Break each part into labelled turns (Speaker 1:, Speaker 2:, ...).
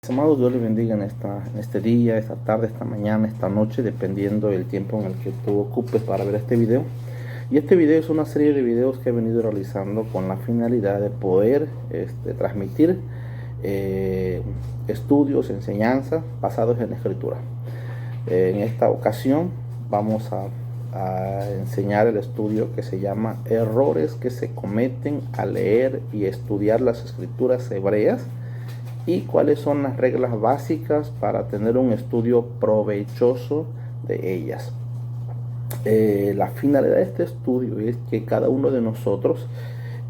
Speaker 1: Amados, Dios les bendiga en este día, esta tarde, esta mañana, esta noche, dependiendo del tiempo en el que tú ocupes para ver este video. Y este video es una serie de videos que he venido realizando con la finalidad de poder transmitir estudios, enseñanzas basados en la Escritura. En esta ocasión vamos a enseñar el estudio que se llama Errores que se cometen al leer y estudiar las Escrituras hebreas, y cuáles son las reglas básicas para tener un estudio provechoso de ellas. La finalidad de este estudio es que cada uno de nosotros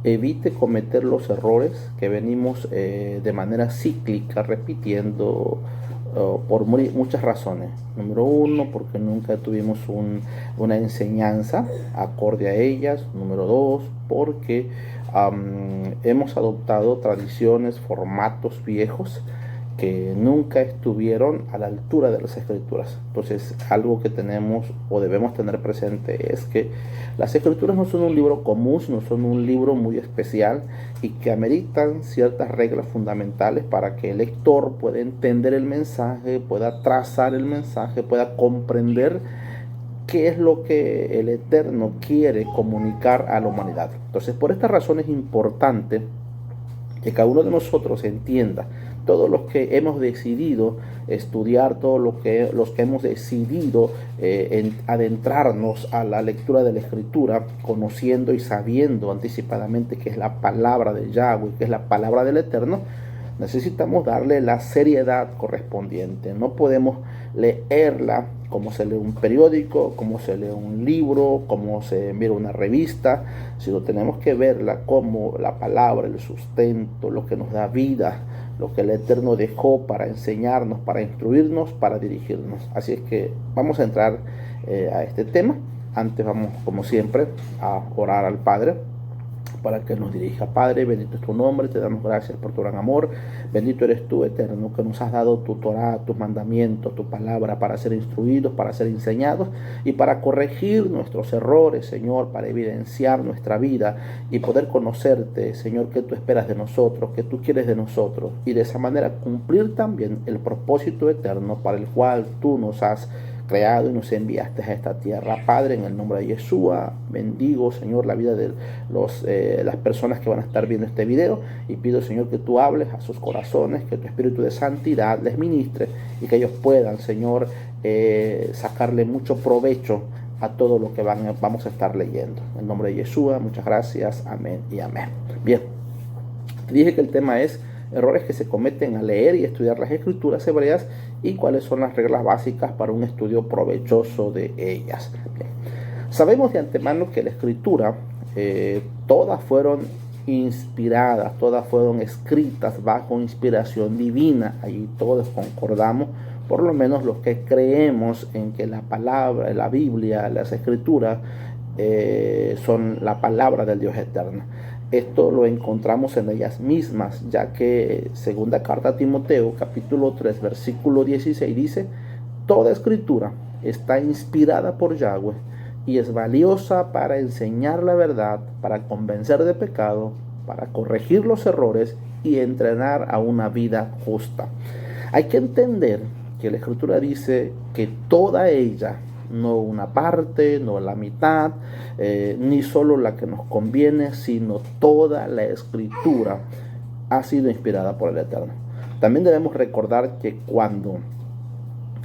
Speaker 1: evite cometer los errores que venimos de manera cíclica repitiendo por muchas razones. Número uno, porque nunca tuvimos una enseñanza acorde a ellas. Número dos, porque hemos adoptado tradiciones, formatos viejos que nunca estuvieron a la altura de las Escrituras. Entonces, algo que tenemos o debemos tener presente es que las Escrituras no son un libro común, no son un libro muy especial y que ameritan ciertas reglas fundamentales para que el lector pueda entender el mensaje, pueda trazar el mensaje, pueda comprender qué es lo que el Eterno quiere comunicar a la humanidad. Entonces, por esta razón es importante que cada uno de nosotros entienda todos los que hemos decidido estudiar, todos los que hemos decidido adentrarnos a la lectura de la Escritura, conociendo y sabiendo anticipadamente que es la palabra de Yahweh, que es la palabra del Eterno. Necesitamos darle la seriedad correspondiente. No podemos leerla como se lee un periódico, como se lee un libro, como se mira una revista, sino tenemos que verla como la palabra, el sustento, lo que nos da vida, lo que el Eterno dejó para enseñarnos, para instruirnos, para dirigirnos. Así es que vamos a entrar a este tema. Antes vamos, como siempre, a orar al Padre para que nos dirija. Padre, bendito es tu nombre, te damos gracias por tu gran amor. Bendito eres tú, Eterno, que nos has dado tu Torah, tus mandamientos, tu palabra para ser instruidos, para ser enseñados y para corregir nuestros errores, Señor, para evidenciar nuestra vida y poder conocerte, Señor, que tú esperas de nosotros, que tú quieres de nosotros, y de esa manera cumplir también el propósito eterno para el cual tú nos has creado y nos enviaste a esta tierra. Padre, en el nombre de Yeshua, bendigo, Señor, la vida de las personas que van a estar viendo este video, y pido, Señor, que tú hables a sus corazones, que tu espíritu de santidad les ministre y que ellos puedan, Señor, sacarle mucho provecho a todo lo que vamos a estar leyendo. En el nombre de Yeshua, muchas gracias, amén y amén. Bien, te dije que el tema es errores que se cometen al leer y estudiar las Escrituras hebreas y cuáles son las reglas básicas para un estudio provechoso de ellas. Bien. Sabemos de antemano que la Escritura, todas fueron inspiradas, todas fueron escritas bajo inspiración divina. Allí todos concordamos, por lo menos los que creemos en que la palabra, la Biblia, las Escrituras son la palabra del Dios eterno. Esto lo encontramos en ellas mismas, ya que segunda carta a Timoteo, capítulo 3, versículo 16 dice: toda escritura está inspirada por Yahweh y es valiosa para enseñar la verdad, para convencer de pecado, para corregir los errores y entrenar a una vida justa. Hay que entender que la Escritura dice que toda ella, no una parte, no la mitad, ni solo la que nos conviene, sino toda la Escritura ha sido inspirada por el Eterno. También debemos recordar que cuando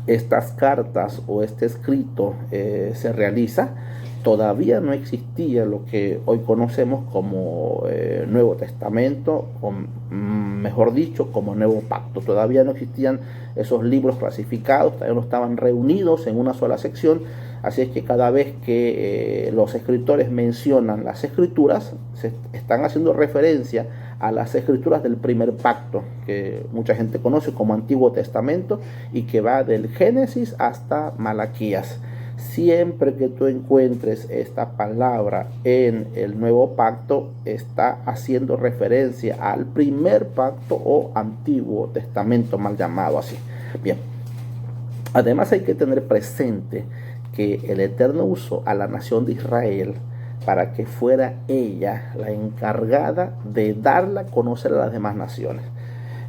Speaker 1: estas cartas o este escrito se realiza, todavía no existía lo que hoy conocemos como Nuevo Testamento, o mejor dicho, como Nuevo Pacto. Todavía no existían esos libros clasificados, todavía no estaban reunidos en una sola sección. Así es que cada vez que los escritores mencionan las Escrituras, se están haciendo referencia a las Escrituras del primer pacto, que mucha gente conoce como Antiguo Testamento y que va del Génesis hasta Malaquías. Siempre que tú encuentres esta palabra en el Nuevo Pacto, está haciendo referencia al primer pacto o Antiguo Testamento, mal llamado así. Bien, además hay que tener presente que el Eterno usó a la nación de Israel para que fuera ella la encargada de darla a conocer a las demás naciones.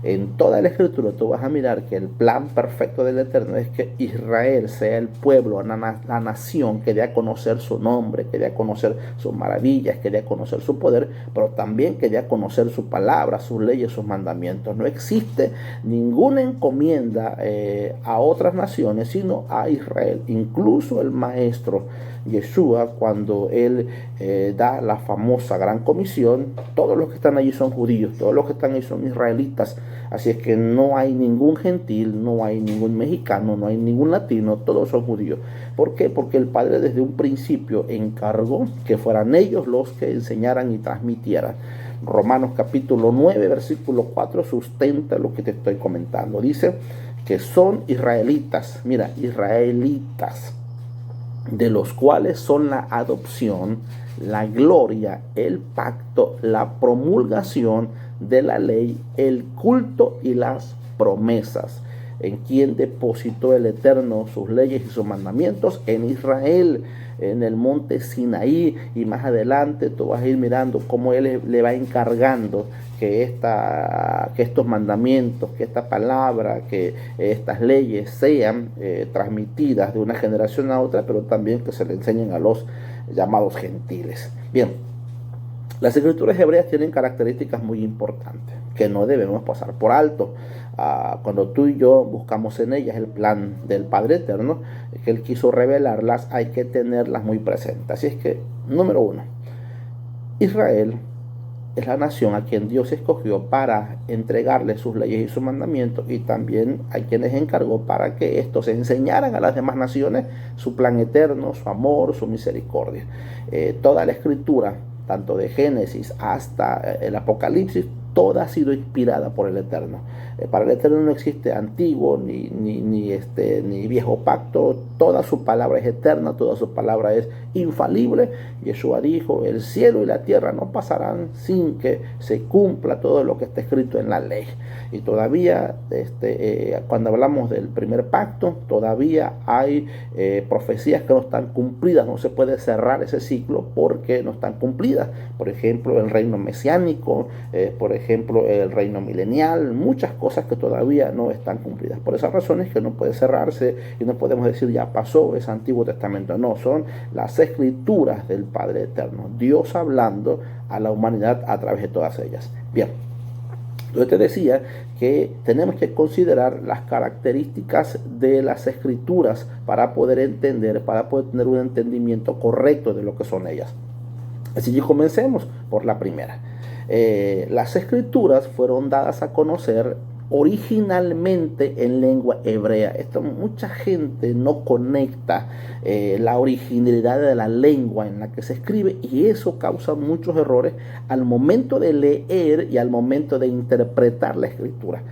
Speaker 1: En toda la Escritura tú vas a mirar que el plan perfecto del Eterno es que Israel sea el pueblo, la nación que dé a conocer su nombre, que dé a conocer sus maravillas, que dé a conocer su poder, pero también que dé a conocer su palabra, sus leyes, sus mandamientos. No existe ninguna encomienda a otras naciones, sino a Israel. Incluso el maestro Yeshua, cuando él da la famosa gran comisión, todos los que están allí son judíos, todos los que están allí son israelitas, así es que no hay ningún gentil, no hay ningún mexicano, no hay ningún latino, todos son judíos. ¿Por qué? Porque el Padre desde un principio encargó que fueran ellos los que enseñaran y transmitieran. Romanos capítulo 9, versículo 4 sustenta lo que te estoy comentando. Dice que son israelitas, mira, israelitas, de los cuales son la adopción, la gloria, el pacto, la promulgación de la ley, el culto y las promesas. En quien depositó el Eterno sus leyes y sus mandamientos, en Israel, en el monte Sinaí, y más adelante tú vas a ir mirando cómo él le va encargando que estos mandamientos, que esta palabra, que estas leyes sean transmitidas de una generación a otra, pero también que se le enseñen a los llamados gentiles. Bien, las escrituras hebreas tienen características muy importantes que no debemos pasar por alto. Cuando tú y yo buscamos en ellas el plan del Padre Eterno, que Él quiso revelarlas, hay que tenerlas muy presentes. Así es que, número uno, Israel es la nación a quien Dios escogió para entregarle sus leyes y sus mandamientos, y también a quienes encargó para que estos enseñaran a las demás naciones su plan eterno, su amor, su misericordia. Toda la escritura, tanto de Génesis hasta el Apocalipsis, toda ha sido inspirada por el Eterno. Para el Eterno no existe antiguo ni viejo pacto. Toda su palabra es eterna, toda su palabra es infalible. Yeshua dijo: el cielo y la tierra no pasarán sin que se cumpla todo lo que está escrito en la ley. Y todavía, cuando hablamos del primer pacto, todavía hay profecías que no están cumplidas. No se puede cerrar ese ciclo porque no están cumplidas. Por ejemplo, el reino mesiánico, por ejemplo, el reino milenial, muchas cosas que todavía no están cumplidas. Por esas razones que no puede cerrarse y no podemos decir ya pasó, es Antiguo Testamento. No, son las escrituras del Padre Eterno, Dios hablando a la humanidad a través de todas ellas. Bien, yo te decía que tenemos que considerar las características de las escrituras para poder entender, para poder tener un entendimiento correcto de lo que son ellas. Así que comencemos por la primera. Las escrituras fueron dadas a conocer originalmente en lengua hebrea. Esto mucha gente no conecta la originalidad de la lengua en la que se escribe, y eso causa muchos errores al momento de leer y al momento de interpretar la escritura.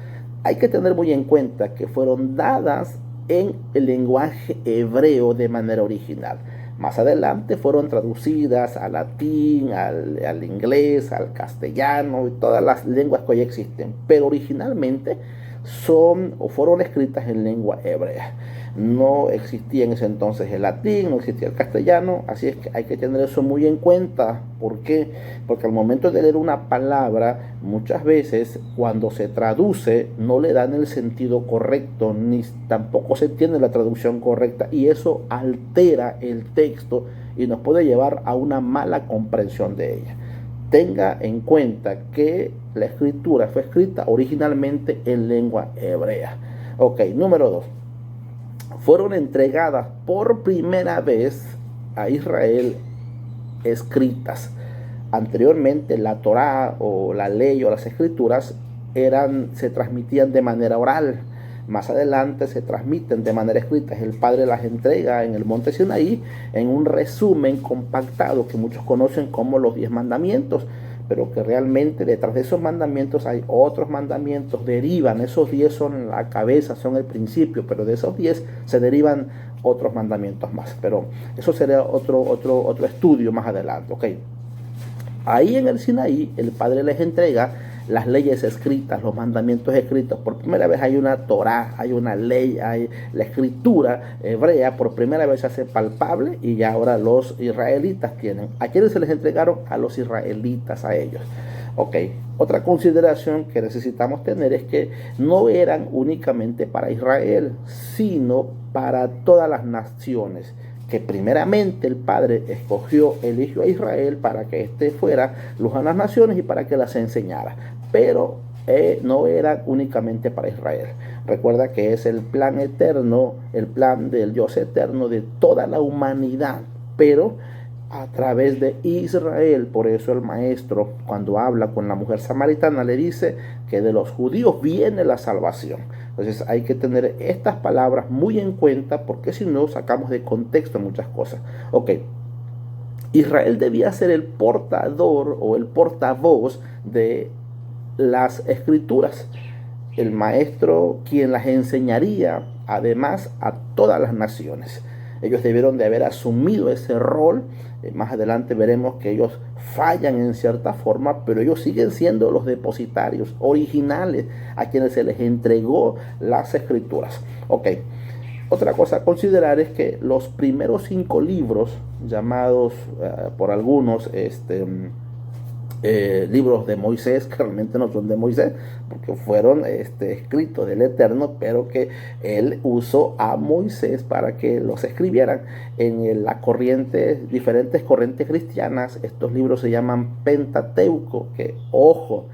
Speaker 1: Hay que tener muy en cuenta que fueron dadas en el lenguaje hebreo de manera original. Más adelante fueron traducidas al latín, al inglés, al castellano y todas las lenguas que hoy existen, pero originalmente fueron escritas en lengua hebrea. No existía en ese entonces el latín, no existía el castellano, así es que hay que tener eso muy en cuenta. ¿Por qué? Porque al momento de leer una palabra, muchas veces cuando se traduce no le dan el sentido correcto, ni tampoco se entiende la traducción correcta, y eso altera el texto y nos puede llevar a una mala comprensión de ella. Tenga en cuenta que la escritura fue escrita originalmente en lengua hebrea. Ok, número 2. Fueron entregadas por primera vez a Israel escritas. Anteriormente la Torá o la ley o las escrituras se transmitían de manera oral. Más adelante se transmiten de manera escrita. El Padre las entrega en el monte Sinaí en un resumen compactado que muchos conocen como los 10 mandamientos, pero que realmente detrás de esos mandamientos hay otros mandamientos, derivan, esos 10 son la cabeza, son el principio, pero de esos 10 se derivan otros mandamientos más, pero eso sería otro estudio más adelante. Okay. Ahí en el Sinaí el Padre les entrega las leyes escritas, los mandamientos escritos. Por primera vez hay una Torá, hay una ley, hay la escritura hebrea, por primera vez se hace palpable, y ya ahora los israelitas tienen. ¿A quiénes se les entregaron? A los israelitas, a ellos. Ok, otra consideración que necesitamos tener es que no eran únicamente para Israel, sino para todas las naciones, que primeramente el Padre eligió a Israel para que éste fuera luz a las naciones y para que las enseñara, pero no era únicamente para Israel. Recuerda que es el plan eterno, el plan del Dios eterno de toda la humanidad, pero a través de Israel. Por eso el maestro, cuando habla con la mujer samaritana, le dice que de los judíos viene la salvación. Entonces hay que tener estas palabras muy en cuenta, porque si no sacamos de contexto muchas cosas. Ok, Israel debía ser el portador o el portavoz de las escrituras, el maestro quien las enseñaría además a todas las naciones. Ellos debieron de haber asumido ese rol. Más adelante veremos que ellos fallan en cierta forma, pero ellos siguen siendo los depositarios originales a quienes se les entregó las escrituras. Ok, otra cosa a considerar es que los primeros 5 libros, llamados por algunos libros de Moisés, que realmente no son de Moisés, porque fueron escritos del Eterno, pero que él usó a Moisés para que los escribieran. En la corriente, diferentes corrientes cristianas, estos libros se llaman Pentateuco, que ojo,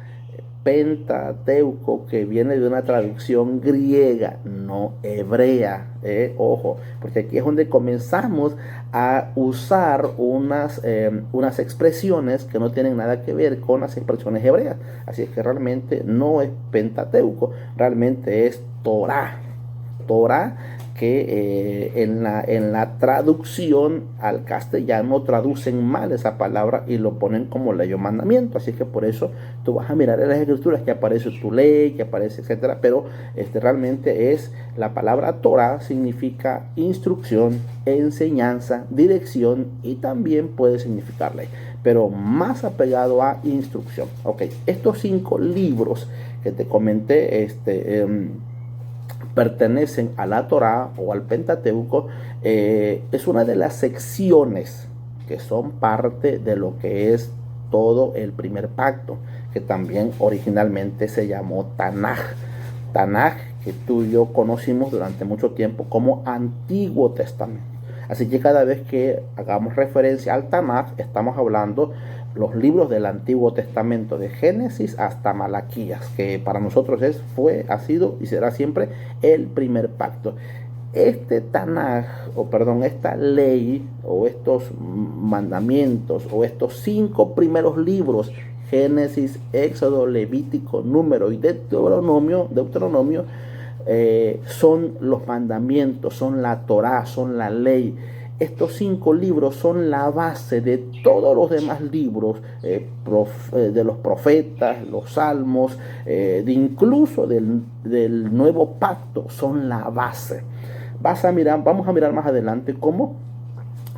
Speaker 1: Pentateuco, que viene de una traducción griega, no hebrea, ojo, porque aquí es donde comenzamos a usar unas expresiones que no tienen nada que ver con las expresiones hebreas. Así es que realmente no es Pentateuco, realmente es Torah. Torah, que en la traducción al castellano traducen mal esa palabra y lo ponen como ley o mandamiento. Así que por eso tú vas a mirar en las escrituras que aparece tu ley, que aparece etcétera, pero realmente es la palabra Torah, significa instrucción, enseñanza, dirección, y también puede significar ley, pero más apegado a instrucción. Ok, estos 5 libros que te comenté pertenecen a la Torá o al Pentateuco. Es una de las secciones que son parte de lo que es todo el primer pacto, que también originalmente se llamó Tanaj. Tanaj, que tú y yo conocimos durante mucho tiempo como Antiguo Testamento. Así que cada vez que hagamos referencia al Tanaj, estamos hablando los libros del Antiguo Testamento, de Génesis hasta Malaquías, que para nosotros ha sido y será siempre el primer pacto. Esta ley o estos mandamientos o estos 5 primeros libros, Génesis, Éxodo, Levítico, Número y Deuteronomio, son los mandamientos, son la Torá, son la ley. Estos 5 libros son la base de todos los demás libros, de los profetas, los salmos, incluso del nuevo pacto, son la base. Vamos a mirar más adelante cómo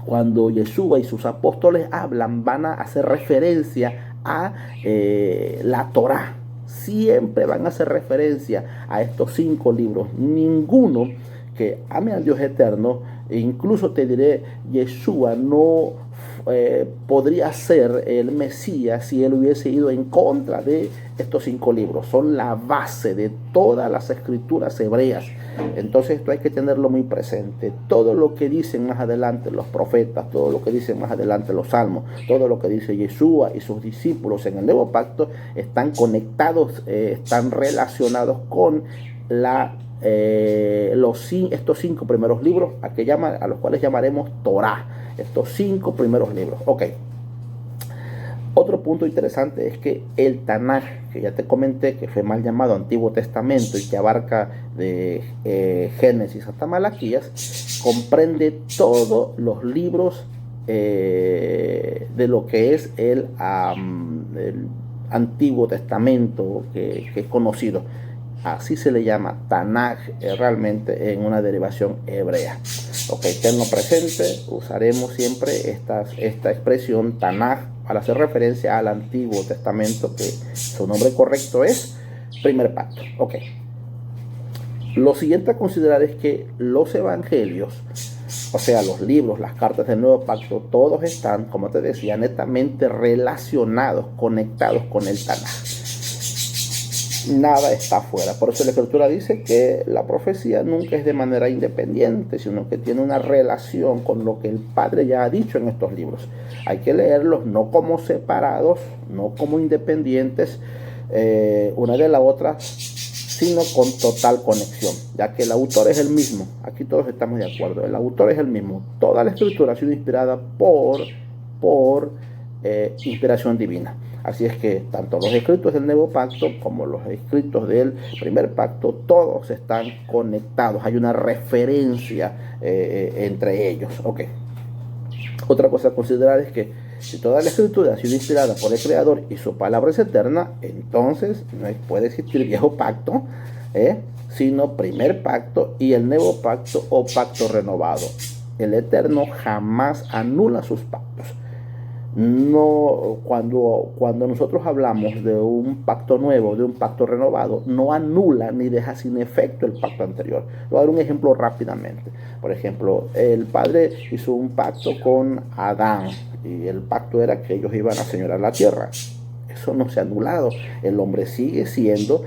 Speaker 1: cuando Yeshua y sus apóstoles hablan, van a hacer referencia a la Torá. Siempre van a hacer referencia a estos 5 libros. Ninguno que ame al Dios eterno, incluso te diré, Yeshua no podría ser el Mesías si él hubiese ido en contra de estos 5 libros. Son la base de todas las escrituras hebreas. Entonces esto hay que tenerlo muy presente. Todo lo que dicen más adelante los profetas, todo lo que dicen más adelante los salmos, todo lo que dice Yeshua y sus discípulos en el nuevo pacto están conectados, están relacionados con estos 5 primeros libros a los cuales llamaremos Torá. Estos 5 primeros libros. Ok. Otro punto interesante es que el Tanaj, que ya te comenté que fue mal llamado Antiguo Testamento y que abarca de Génesis hasta Malaquías, comprende todos los libros de lo que es el Antiguo Testamento que es conocido. Así se le llama Tanaj, realmente en una derivación hebrea. Ok, tenlo presente, usaremos siempre esta expresión Tanaj para hacer referencia al Antiguo Testamento, que su nombre correcto es Primer Pacto. Lo siguiente a considerar es que los evangelios, O sea, los libros, las cartas del Nuevo Pacto, todos están, como te decía, netamente relacionados, conectados con el Tanaj. Nada está afuera. Por eso la Escritura dice que la profecía nunca es de manera independiente, sino que tiene una relación con lo que el Padre ya ha dicho en estos libros. Hay que leerlos no como separados, no como independientes, una de la otra, sino con total conexión, ya que el autor es el mismo. Aquí todos estamos de acuerdo. El autor es el mismo. Toda la Escritura ha sido inspirada por inspiración divina. Así es que tanto los escritos del Nuevo Pacto como los escritos del Primer Pacto, todos están conectados. Hay una referencia entre ellos. Ok. Otra cosa a considerar es que si toda la Escritura ha sido inspirada por el Creador y su palabra es eterna, entonces no puede existir viejo pacto, sino Primer Pacto y el Nuevo Pacto o Pacto renovado. El Eterno jamás anula sus pactos. No, cuando nosotros hablamos de un pacto nuevo, de un pacto renovado, no anula ni deja sin efecto el pacto anterior. Voy a dar un ejemplo rápidamente. Por ejemplo, el Padre hizo un pacto con Adán y el pacto era que ellos iban a señorear la tierra. Eso no se ha anulado. El hombre sigue siendo,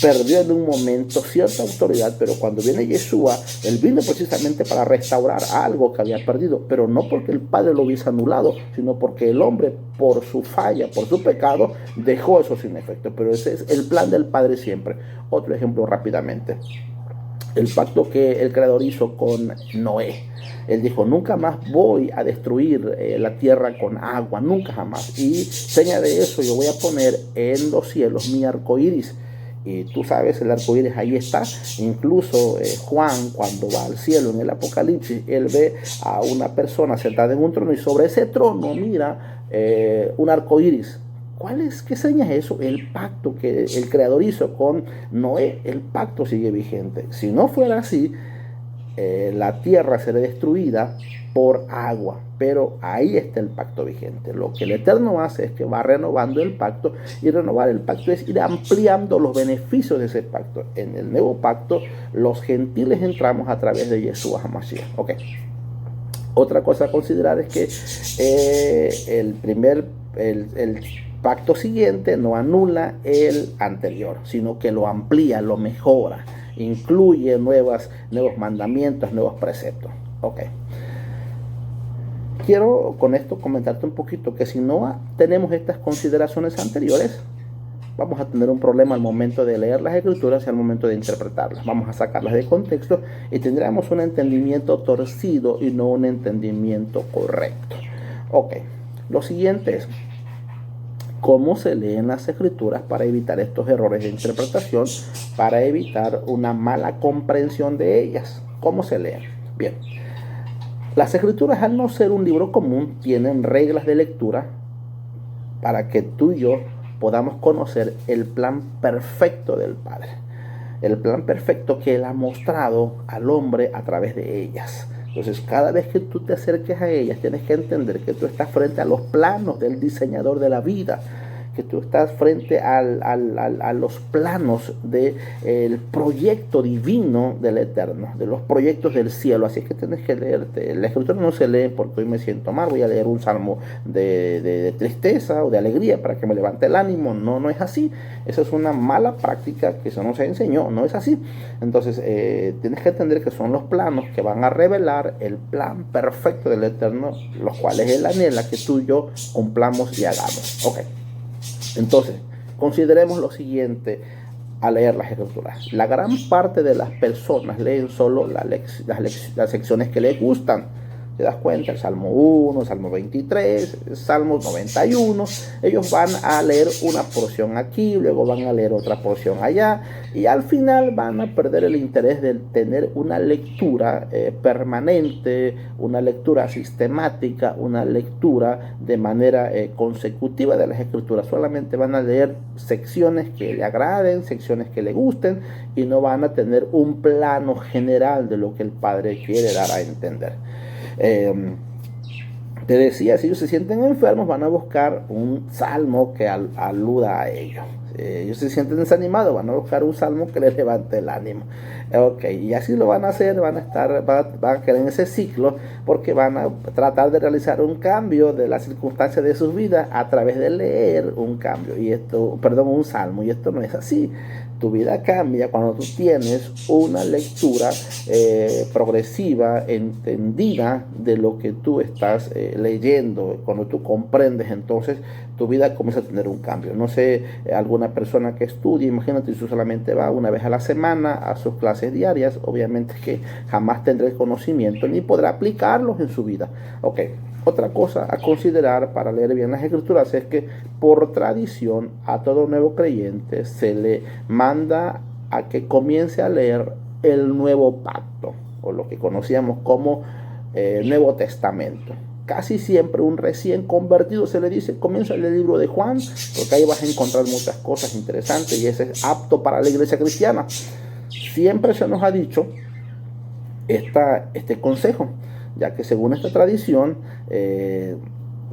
Speaker 1: perdió en un momento cierta autoridad, pero cuando viene Yeshua, él vino precisamente para restaurar algo que había perdido, pero no porque el Padre lo hubiese anulado, sino porque el hombre, por su falla, por su pecado, dejó eso sin efecto. Pero ese es el plan del Padre siempre. Otro ejemplo rápidamente. El pacto que el Creador hizo con Noé. Él dijo, nunca más voy a destruir la tierra con agua, nunca jamás. Y seña de eso, yo voy a poner en los cielos mi arco iris. Y tú sabes, el arco iris ahí está. Incluso Juan, cuando va al cielo en el Apocalipsis, él ve a una persona sentada en un trono y sobre ese trono mira un arco iris. ¿Qué seña es eso? El pacto que el Creador hizo con Noé. El pacto sigue vigente. Si no fuera así, la tierra será destruida por agua, pero ahí está el pacto vigente. Lo que el Eterno hace es que va renovando el pacto, y renovar el pacto es ir ampliando los beneficios de ese pacto. En el nuevo pacto, los gentiles entramos a través de Yeshua HaMashiach. Ok. Otra cosa a considerar es que el pacto siguiente no anula el anterior, sino que lo amplía, lo mejora, incluye nuevos mandamientos, nuevos preceptos. Ok. Quiero con esto comentarte un poquito que si no tenemos estas consideraciones anteriores, vamos a tener un problema al momento de leer las escrituras y al momento de interpretarlas. Vamos a sacarlas de contexto y tendremos un entendimiento torcido y no un entendimiento correcto. Ok. Lo siguiente es cómo se leen las escrituras para evitar estos errores de interpretación, para evitar una mala comprensión de ellas. ¿Cómo se leen? Bien, las escrituras, al no ser un libro común, tienen reglas de lectura para que tú y yo podamos conocer el plan perfecto del Padre, el plan perfecto que Él ha mostrado al hombre a través de ellas. Entonces, cada vez que tú te acerques a ellas, tienes que entender que tú estás frente a los planos del diseñador de la vida, que tú estás frente a los planos del proyecto divino del Eterno, de los proyectos del cielo. Así es que tienes que leerte. La escritura no se lee porque hoy me siento mal, voy a leer un salmo de tristeza o de alegría para que me levante el ánimo. No, no es así. Esa es una mala práctica que eso no se enseñó, no es así. Entonces, tienes que entender que son los planos que van a revelar el plan perfecto del Eterno, los cuales Él anhela que tú y yo cumplamos y hagamos. Ok. Entonces, consideremos lo siguiente al leer las escrituras. La gran parte de las personas leen solo las secciones que les gustan. ¿Te das cuenta? El Salmo 1, el Salmo 23, el Salmo 91. Ellos van a leer una porción aquí, luego van a leer otra porción allá, y al final van a perder el interés de tener una lectura permanente, una lectura sistemática, una lectura de manera consecutiva de las escrituras. Solamente van a leer secciones que le agraden, secciones que le gusten, y no van a tener un plano general de lo que el Padre quiere dar a entender. Te decía, si ellos se sienten enfermos, van a buscar un salmo que aluda a ello. Ellos se sienten desanimados, van a buscar un salmo que les levante el ánimo. Ok, y así lo van a hacer, van a quedar en ese ciclo, porque van a tratar de realizar un cambio de las circunstancias de sus vidas a través de leer un cambio, un salmo, y esto no es así. Tu vida cambia cuando tú tienes una lectura progresiva, entendida de lo que tú estás leyendo. Cuando tú comprendes, entonces tu vida comienza a tener un cambio. No sé, alguna persona que estudie, imagínate, si solamente va una vez a la semana a sus clases diarias, obviamente que jamás tendrá el conocimiento ni podrá aplicarlos en su vida. Ok. Otra cosa a considerar para leer bien las escrituras es que por tradición a todo nuevo creyente se le manda a que comience a leer el Nuevo Pacto, o lo que conocíamos como Nuevo Testamento. Casi siempre un recién convertido se le dice, comienza el libro de Juan, porque ahí vas a encontrar muchas cosas interesantes y ese es apto para la iglesia cristiana. Siempre se nos ha dicho este consejo, ya que según esta tradición,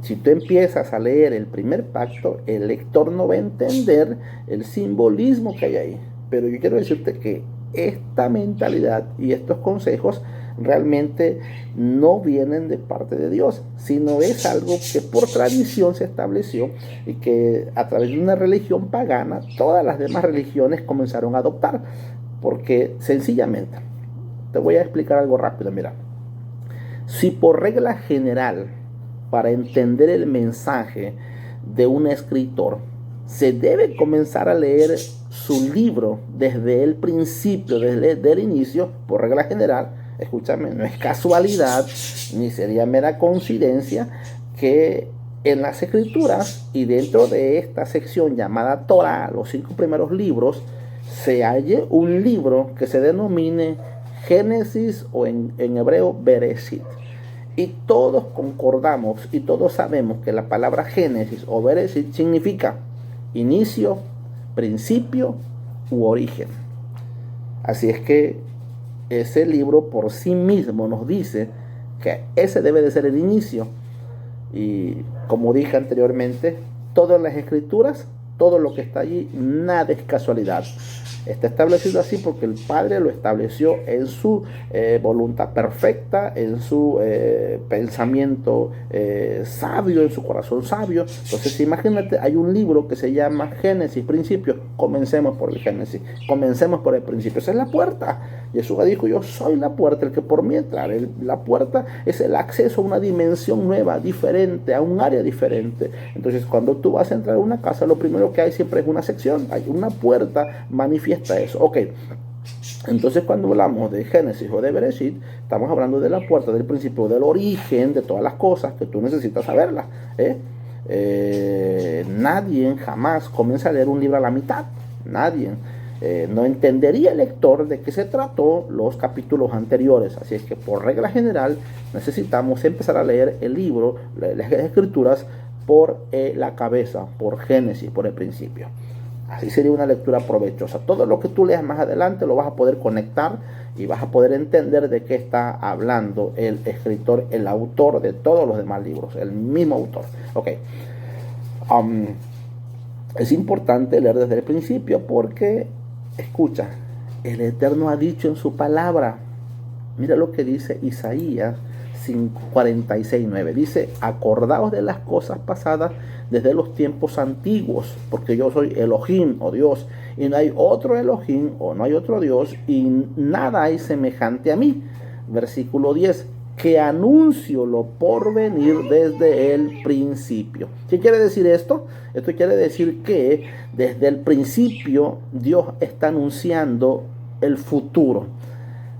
Speaker 1: si tú empiezas a leer el primer pacto, el lector no va a entender el simbolismo que hay ahí. Pero yo quiero decirte que esta mentalidad y estos consejos realmente no vienen de parte de Dios, sino es algo que por tradición se estableció y que a través de una religión pagana todas las demás religiones comenzaron a adoptar, porque sencillamente te voy a explicar algo rápido. Mira, si por regla general, para entender el mensaje de un escritor, se debe comenzar a leer su libro desde el principio, desde el inicio, por regla general, escúchame, no es casualidad, ni sería mera coincidencia que en las escrituras y dentro de esta sección llamada Torah, los 5 primeros libros, se halle un libro que se denomine Génesis o en hebreo Bereshit. Y todos concordamos y todos sabemos que la palabra Génesis o Bereshit significa inicio, principio u origen. Así es que ese libro por sí mismo nos dice que ese debe de ser el inicio. Y como dije anteriormente, todas las escrituras, todo lo que está allí, nada es casualidad. Está establecido así porque el Padre lo estableció en su voluntad perfecta, en su pensamiento sabio, en su corazón sabio. Entonces imagínate, hay un libro que se llama Génesis, principio. Comencemos por el Génesis, comencemos por el principio. Esa es la puerta. Jesús dijo, yo soy la puerta, el que por mí entra. La puerta es el acceso a una dimensión nueva, diferente, a un área diferente. Entonces cuando tú vas a entrar a una casa, lo primero que hay siempre es una sección, hay una puerta manifiesta eso. Ok, entonces cuando hablamos de Génesis o de Bereshit, estamos hablando de la puerta, del principio, del origen de todas las cosas que tú necesitas saberlas. Nadie jamás comienza a leer un libro a la mitad. Nadie. No entendería el lector de qué se trató los capítulos anteriores. Así es que por regla general necesitamos empezar a leer el libro, las escrituras, por la cabeza, por Génesis, por el principio. Así sería una lectura provechosa. Todo lo que tú leas más adelante lo vas a poder conectar y vas a poder entender de qué está hablando el escritor, el autor de todos los demás libros, el mismo autor. Ok. Es importante leer desde el principio porque, escucha, el Eterno ha dicho en su palabra. Mira lo que dice Isaías 46:9. Dice, acordaos de las cosas pasadas desde los tiempos antiguos, porque yo soy Elohim o Dios, y no hay otro Elohim o no hay otro Dios, y nada hay semejante a mí. Versículo 10, que anuncio lo por venir desde el principio. ¿Qué quiere decir esto? Esto quiere decir que desde el principio Dios está anunciando el futuro.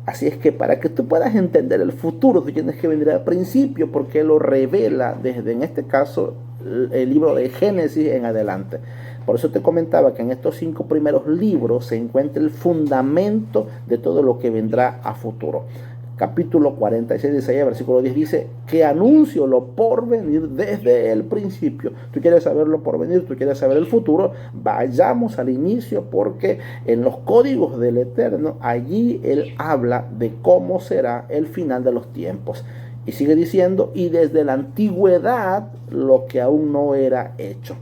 Speaker 1: Así es que para que tú puedas entender el futuro, tú tienes que venir al principio, porque Él lo revela desde, en este caso, el libro de Génesis en adelante. Por eso te comentaba que en estos 5 primeros libros se encuentra el fundamento de todo lo que vendrá a futuro. Capítulo 46 de Isaías, versículo 10 dice, que anuncio lo por venir desde el principio. Tú quieres saber lo por venir, tú quieres saber el futuro, vayamos al inicio, porque en los códigos del Eterno, allí Él habla de cómo será el final de los tiempos. Y sigue diciendo, y desde la antigüedad lo que aún no era hecho.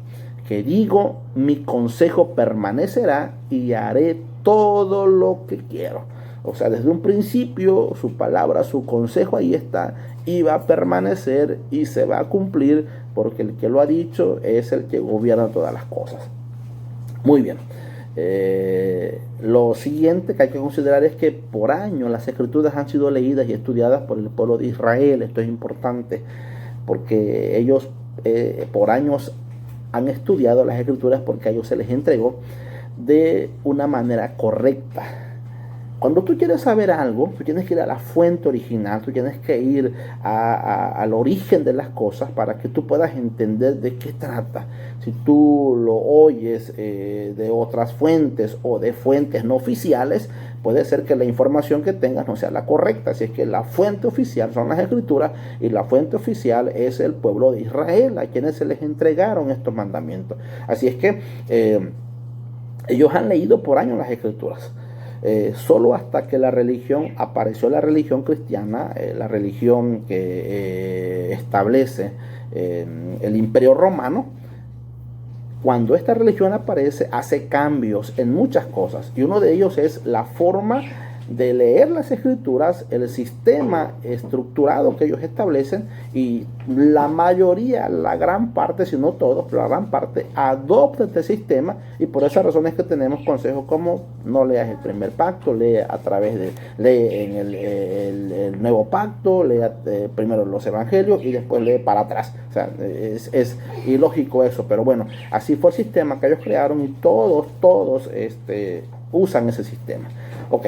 Speaker 1: que digo, mi consejo permanecerá y haré todo lo que quiero. O sea, desde un principio su palabra, su consejo ahí está y va a permanecer y se va a cumplir porque el que lo ha dicho es el que gobierna todas las cosas. Muy bien. Lo siguiente que hay que considerar es que por años las escrituras han sido leídas y estudiadas por el pueblo de Israel. Esto es importante porque ellos por años han estudiado las escrituras porque a ellos se les entregó de una manera correcta. Cuando tú quieres saber algo, tú tienes que ir a la fuente original, tú tienes que ir al origen de las cosas para que tú puedas entender de qué trata. Si tú lo oyes de otras fuentes o de fuentes no oficiales, puede ser que la información que tengas no sea la correcta. Así es que la fuente oficial son las escrituras y la fuente oficial es el pueblo de Israel, a quienes se les entregaron estos mandamientos. Así es que ellos han leído por años las escrituras. Solo hasta que apareció la religión cristiana, la religión que establece el Imperio Romano. Cuando esta religión aparece, hace cambios en muchas cosas y uno de ellos es la forma de leer las escrituras, el sistema estructurado que ellos establecen, y la mayoría, la gran parte, si no todos, pero la gran parte adopta este sistema, y por esas razones que tenemos consejos como no leas el primer pacto, lee en el nuevo pacto, lea primero los evangelios y después lee para atrás. O sea, es ilógico eso, pero bueno, así fue el sistema que ellos crearon y todos usan ese sistema. Ok.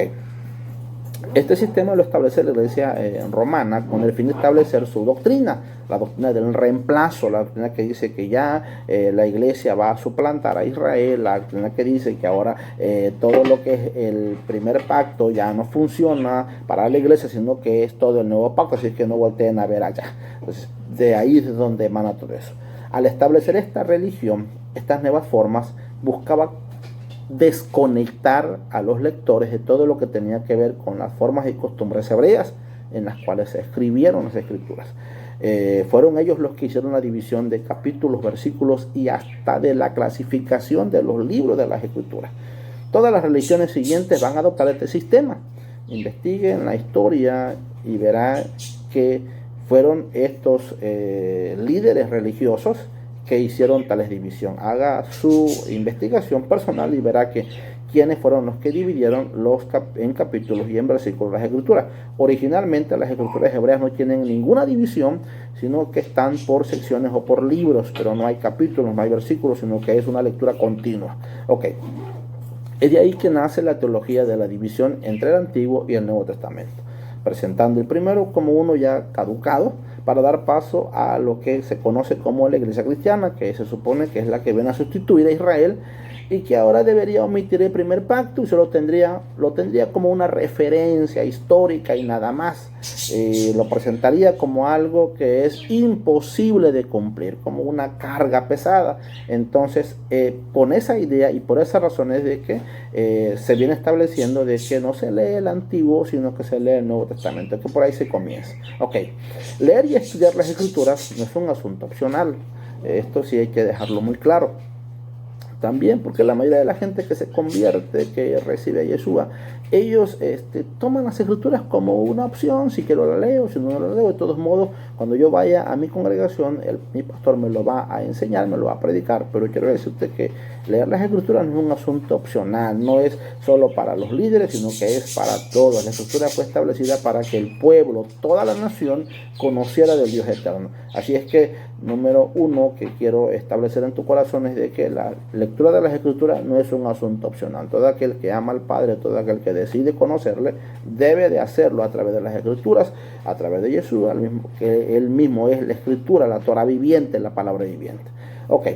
Speaker 1: Este sistema lo establece la iglesia romana con el fin de establecer su doctrina, la doctrina del reemplazo, la doctrina que dice que ya la iglesia va a suplantar a Israel, la doctrina que dice que ahora todo lo que es el primer pacto ya no funciona para la iglesia, sino que es todo el nuevo pacto, así que no volteen a ver allá. Entonces, de ahí es donde emana todo eso. Al establecer esta religión, estas nuevas formas, buscaba desconectar a los lectores de todo lo que tenía que ver con las formas y costumbres hebreas en las cuales se escribieron las escrituras. Fueron ellos los que hicieron la división de capítulos, versículos y hasta de la clasificación de los libros de las escrituras. Todas las religiones siguientes van a adoptar este sistema. Investiguen la historia y verán que fueron estos líderes religiosos que hicieron tales división. Haga su investigación personal y verá que quienes fueron los que dividieron en capítulos y en versículos las escrituras. Originalmente las escrituras hebreas no tienen ninguna división, sino que están por secciones o por libros, pero no hay capítulos, no hay versículos, sino que es una lectura continua. Ok. Es de ahí que nace la teología de la división entre el Antiguo y el Nuevo Testamento, presentando el primero como uno ya caducado, para dar paso a lo que se conoce como la iglesia cristiana, que se supone que es la que viene a sustituir a Israel y que ahora debería omitir el primer pacto y solo lo tendría como una referencia histórica y nada más. Lo presentaría como algo que es imposible de cumplir, como una carga pesada. Entonces, con esa idea y por esas razones de que se viene estableciendo de que no se lee el Antiguo, sino que se lee el Nuevo Testamento, que por ahí se comienza. Ok, leer y estudiar las escrituras no es un asunto opcional. Esto sí hay que dejarlo muy claro. También porque la mayoría de la gente que se convierte, que recibe a Yeshua, ellos toman las escrituras como una opción. Si quiero la leo, si no la leo. De todos modos, cuando yo vaya a mi congregación, mi pastor me lo va a enseñar, me lo va a predicar. Pero quiero decirte que leer las escrituras no es un asunto opcional, no es solo para los líderes, sino que es para todos. La escritura fue establecida para que el pueblo, toda la nación, conociera del Dios eterno. Así es que, número uno, que quiero establecer en tu corazón es de que la lectura de las escrituras no es un asunto opcional. Todo aquel que ama al Padre, todo aquel que decide conocerle, debe de hacerlo a través de las escrituras, a través de Jesús, que él mismo es la escritura, la Torah viviente, la palabra viviente. Ok,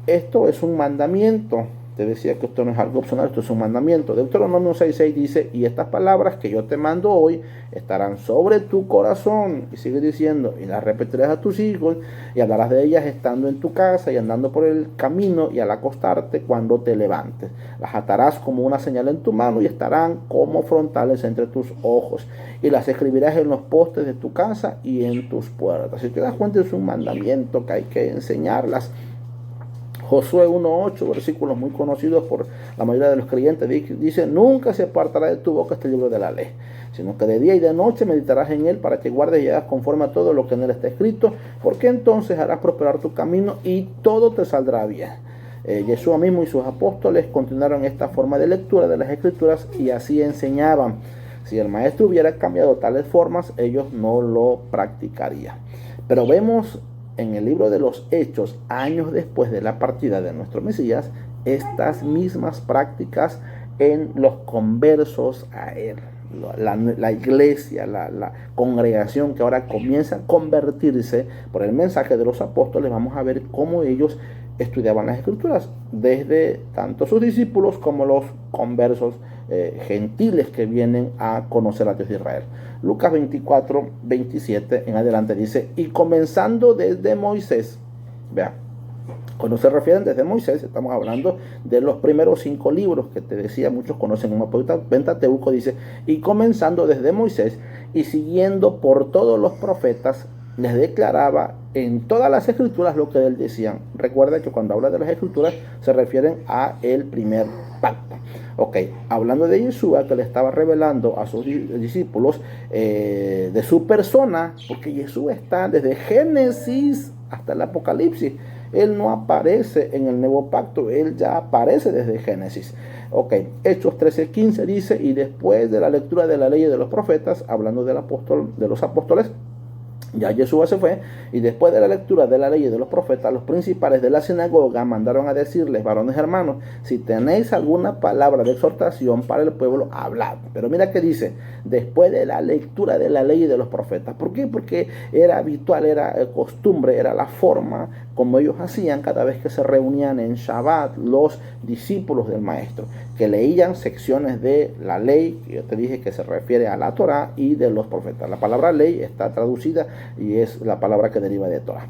Speaker 1: esto es un mandamiento. Te decía que esto no es algo opcional, esto es un mandamiento. Deuteronomio 6:6 dice: y estas palabras que yo te mando hoy estarán sobre tu corazón. Y sigue diciendo: y las repetirás a tus hijos, y hablarás de ellas estando en tu casa y andando por el camino y al acostarte cuando te levantes. Las atarás como una señal en tu mano y estarán como frontales entre tus ojos. Y las escribirás en los postes de tu casa y en tus puertas. Si te das cuenta, es un mandamiento que hay que enseñarlas. Josué 1:8, versículos muy conocidos por la mayoría de los creyentes, dice: nunca se apartará de tu boca este libro de la ley, sino que de día y de noche meditarás en él, para que guardes y hagas conforme a todo lo que en él está escrito, porque entonces harás prosperar tu camino y todo te saldrá bien. Jesús mismo y sus apóstoles continuaron esta forma de lectura de las escrituras y así enseñaban. Si el maestro hubiera cambiado tales formas, ellos no lo practicarían. Pero vemos en el libro de los Hechos, años después de la partida de nuestro Mesías, estas mismas prácticas en los conversos a él. La iglesia, la congregación que ahora comienza a convertirse por el mensaje de los apóstoles, vamos a ver cómo ellos estudiaban las escrituras, desde tanto sus discípulos como los conversos gentiles que vienen a conocer a Dios de Israel. Lucas 24:27 en adelante dice: y comenzando desde Moisés, vean, cuando se refieren desde Moisés, estamos hablando de los primeros 5 libros que te decía, muchos conocen como Pentateuco. Dice: y comenzando desde Moisés y siguiendo por todos los profetas, les declaraba en todas las escrituras lo que él decía. Recuerda que cuando habla de las escrituras se refieren a el primer pacto. Ok, hablando de Yeshua, que le estaba revelando a sus discípulos de su persona, porque Yeshua está desde Génesis hasta el Apocalipsis. Él no aparece en el nuevo pacto, él ya aparece desde Génesis. Ok, Hechos 13:15 dice: y después de la lectura de la ley y de los profetas, hablando de los apóstoles, ya Yeshua se fue, y después de la lectura de la ley y de los profetas, los principales de la sinagoga mandaron a decirles: varones hermanos, si tenéis alguna palabra de exhortación para el pueblo, hablad. Pero mira que dice: después de la lectura de la ley y de los profetas. ¿Por qué? Porque era habitual, era costumbre, era la forma como ellos hacían cada vez que se reunían en Shabbat los discípulos del maestro, que leían secciones de la ley, que yo te dije que se refiere a la Torah, y de los profetas. La palabra ley está traducida y es la palabra que deriva de Torah.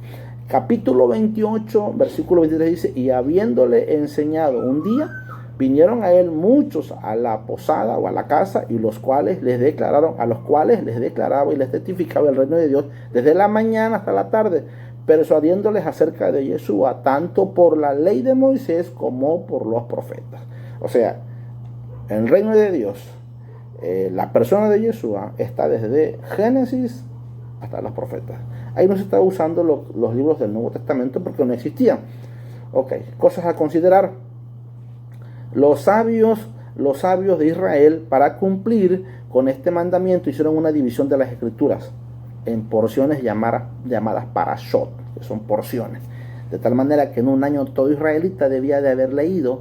Speaker 1: Capítulo 28, versículo 23 dice: y habiéndole enseñado un día, vinieron a él muchos a la posada o a la casa, y a los cuales les declaraba y les testificaba el reino de Dios desde la mañana hasta la tarde, persuadiéndoles acerca de Yeshua, tanto por la ley de Moisés como por los profetas. O sea, el reino de Dios, la persona de Yeshua, está desde Génesis hasta los profetas. Ahí no se está usando los libros del Nuevo Testamento porque no existían. Ok, cosas a considerar. Los sabios de Israel, para cumplir con este mandamiento, hicieron una división de las escrituras en porciones llamadas parashot, que son porciones, de tal manera que en un año todo israelita debía de haber leído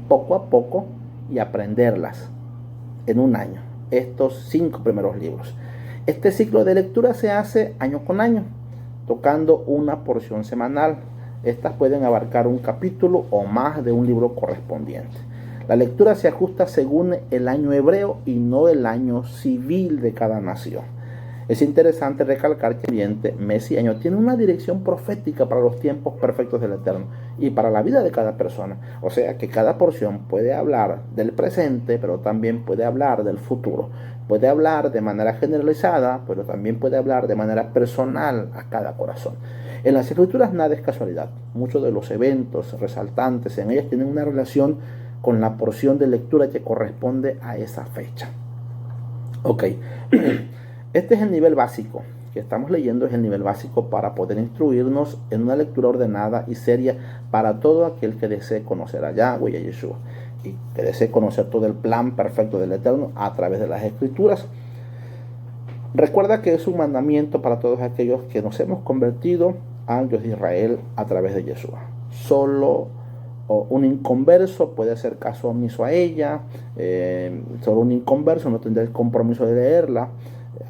Speaker 1: poco a poco y aprenderlas en un año, estos 5 primeros libros. Este ciclo de lectura se hace año con año, tocando una porción semanal. Estas pueden abarcar un capítulo o más de un libro correspondiente. La lectura se ajusta según el año hebreo y no el año civil de cada nación. Es interesante recalcar que el ambiente mesiánico tiene una dirección profética para los tiempos perfectos del Eterno y para la vida de cada persona. O sea que cada porción puede hablar del presente, pero también puede hablar del futuro. Puede hablar de manera generalizada, pero también puede hablar de manera personal a cada corazón. En las escrituras nada es casualidad. Muchos de los eventos resaltantes en ellas tienen una relación con la porción de lectura que corresponde a esa fecha. Ok. Este es el nivel básico que estamos leyendo, es el nivel básico para poder instruirnos en una lectura ordenada y seria para todo aquel que desee conocer a Yahweh y a Yeshua, y que desee conocer todo el plan perfecto del Eterno a través de las Escrituras. Recuerda que es un mandamiento para todos aquellos que nos hemos convertido al Dios de Israel a través de Yeshua. Solo un inconverso puede hacer caso omiso a ella, solo un inconverso no tendrá el compromiso de leerla.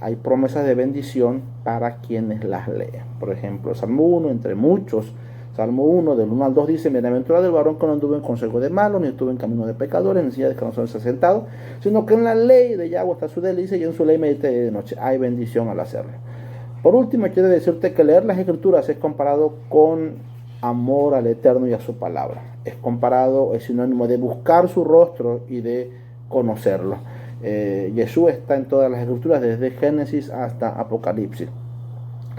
Speaker 1: Hay promesas de bendición para quienes las leen. Por ejemplo, Salmo 1, entre muchos. Salmo 1, del 1 al 2 dice: bienaventurado el varón que no anduvo en consejo de malos, ni estuvo en camino de pecadores, ni silla de descanso se ha sentado, sino que en la ley de Yahweh está su delicia, y en su ley medita de noche. Hay bendición al hacerlo. Por último, quiero decirte que leer las Escrituras es comparado con amor al Eterno y a su palabra. Es sinónimo de buscar su rostro y de conocerlo. Yeshua está en todas las escrituras, desde Génesis hasta Apocalipsis.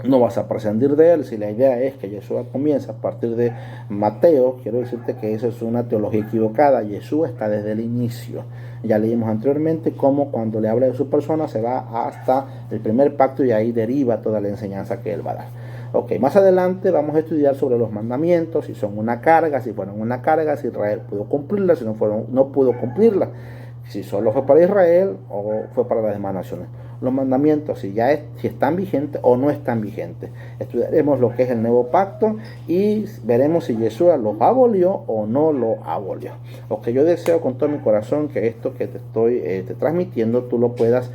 Speaker 1: no vas a prescindir de él. Si la idea es que Yeshua comienza a partir de Mateo, quiero decirte que eso es una teología equivocada. Yeshua está desde el inicio. Ya leímos anteriormente cómo cuando le habla de su persona se va hasta el primer pacto y ahí deriva toda la enseñanza que él va a dar. Ok, más adelante vamos a estudiar sobre los mandamientos, si son una carga, si fueron una carga, si Israel pudo cumplirla, si no pudo cumplirla, si solo fue para Israel o fue para las demás naciones. Los mandamientos, si están vigentes o no están vigentes. Estudiaremos lo que es el nuevo pacto y veremos si Yeshua los abolió o no lo abolió. Lo que yo deseo con todo mi corazón que esto que te estoy transmitiendo tú lo puedas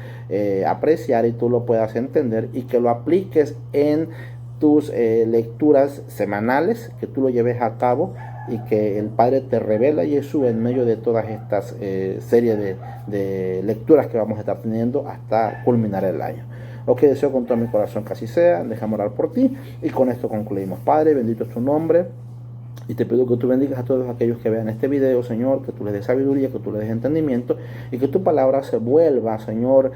Speaker 1: apreciar y tú lo puedas entender y que lo apliques en tus lecturas semanales, que tú lo lleves a cabo y que el Padre te revela Yeshua en medio de todas estas series de lecturas que vamos a estar teniendo hasta culminar el año. Ok, deseo con todo mi corazón que así sea. Déjame orar por ti y con esto concluimos. Padre, bendito es tu nombre. Y te pido que tú bendigas a todos aquellos que vean este video, Señor, que tú les des sabiduría, que tú les des entendimiento y que tu palabra se vuelva, Señor,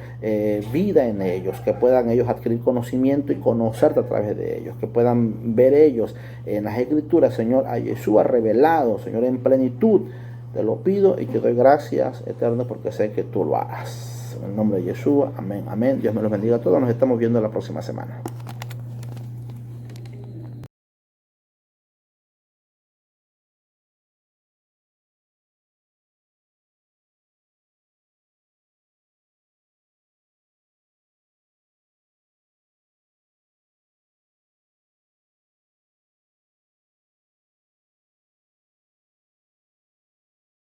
Speaker 1: vida en ellos, que puedan ellos adquirir conocimiento y conocerte a través de ellos, que puedan ver ellos en las Escrituras, Señor, a Yeshua revelado, Señor, en plenitud. Te lo pido y te doy gracias, Eterno, porque sé que tú lo harás. En el nombre de Yeshua, amén, amén. Dios me los bendiga a todos. Nos estamos viendo la próxima semana.